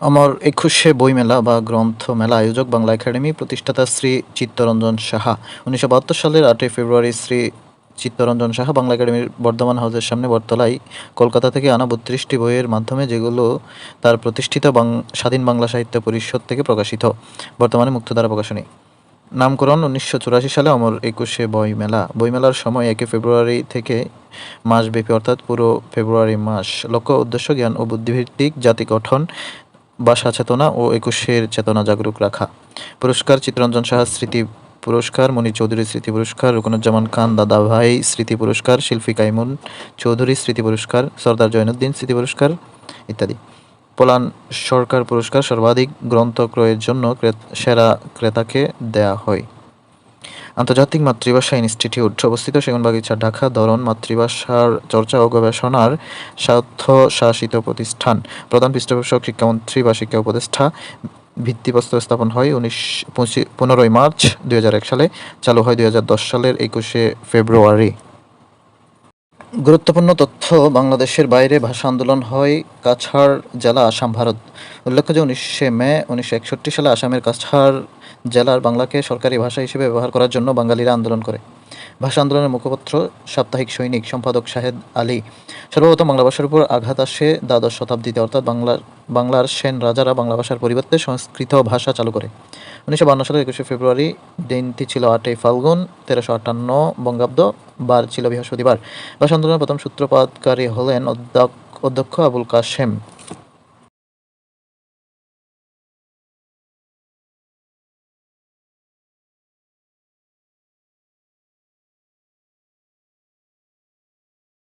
আমার ২১শে বইমেলা বা গ্রন্থমেলা আয়োজক বাংলা একাডেমি, প্রতিষ্ঠাতা শ্রী চিত্তরঞ্জন সাহা। ১৯৭২ সালের ৮ই ফেব্রুয়ারি শ্রী চিত্তরঞ্জন সাহা বাংলা একাডেমির বর্ধমান হাউসের সামনে বটতলায় কলকাতা থেকে আনা ৩২টি বইয়ের মাধ্যমে, যেগুলো তার প্রতিষ্ঠিত স্বাধীন বাংলা সাহিত্য পরিষদ থেকে প্রকাশিত, বর্তমানে মুক্তধারা প্রকাশনী। নামকরণ ১৯৮৪ সালে অমর ২১শে বইমেলা। বইমেলার সময় ১ ফেব্রুয়ারি থেকে মাসব্যাপী, অর্থাৎ পুরো ফেব্রুয়ারি মাস। লক্ষ্য উদ্দেশ্য জ্ঞান ও বুদ্ধিভিত্তিক জাতি গঠন, ভাষা চেতনা ও একুশের চেতনা জাগরুক রাখা। পুরস্কার: চিত্তরঞ্জন সাহা স্মৃতি পুরস্কার, মনির চৌধুরী স্মৃতি পুরস্কার, রুকনুজ্জামান খান দাদাভাই স্মৃতি পুরস্কার, শিল্পী কাইমুন চৌধুরী স্মৃতি পুরস্কার, সরদার জয়নুদ্দিন স্মৃতি পুরস্কার ইত্যাদি। পলান সরকার পুরস্কার সর্বাধিক গ্রন্থ ক্রয়ের জন্য সেরা ক্রেতাকে দেয়া হয়। আন্তর্জাতিক মাতৃভাষা ইনস্টিটিউট অবস্থিত সেগুনবাগিচা, ঢাকা। ধরন: মাতৃভাষার চর্চা ও গবেষণার স্বায়ত্তশাসিত প্রতিষ্ঠান। প্রধান পৃষ্ঠপোষক: শিক্ষামন্ত্রী বা শিক্ষা উপদেষ্টা। ভিত্তিপ্রস্তর স্থাপন হয় 15ই মার্চ 2001 সালে। চালু হয় 2010 সালের 21শে ফেব্রুয়ারি। গুরুত্বপূর্ণ তথ্য: বাংলাদেশের বাইরে ভাষা আন্দোলন হয় কাছাড় জেলা, আসাম, ভারত। উল্লেখ্য যে 19শে মে 1961 সালে আসামের কাছাড় জেলার বাংলাকে সরকারি ভাষা হিসেবে ব্যবহার করার জন্য বাঙালিরা আন্দোলন করে। ভাষা আন্দোলনের মুখপত্র সাপ্তাহিক সৈনিক, সম্পাদক শাহেদ আলী। সর্বপ্রথম বাংলা ভাষার উপর আঘাত আসে দ্বাদশ শতাব্দীতে, অর্থাৎ বাংলার সেন রাজারা বাংলা ভাষার পরিবর্তে সংস্কৃত ভাষা চালু করে। 1952 সালের 21শে ফেব্রুয়ারি দিনটি ছিল 8ই ফাল্গুন 1358 বঙ্গাব্দ, বার ছিল বৃহস্পতিবার। ভাষা আন্দোলনের প্রথম সূত্রপাতকারী হলেন অধ্যক্ষ আবুল কাশেম।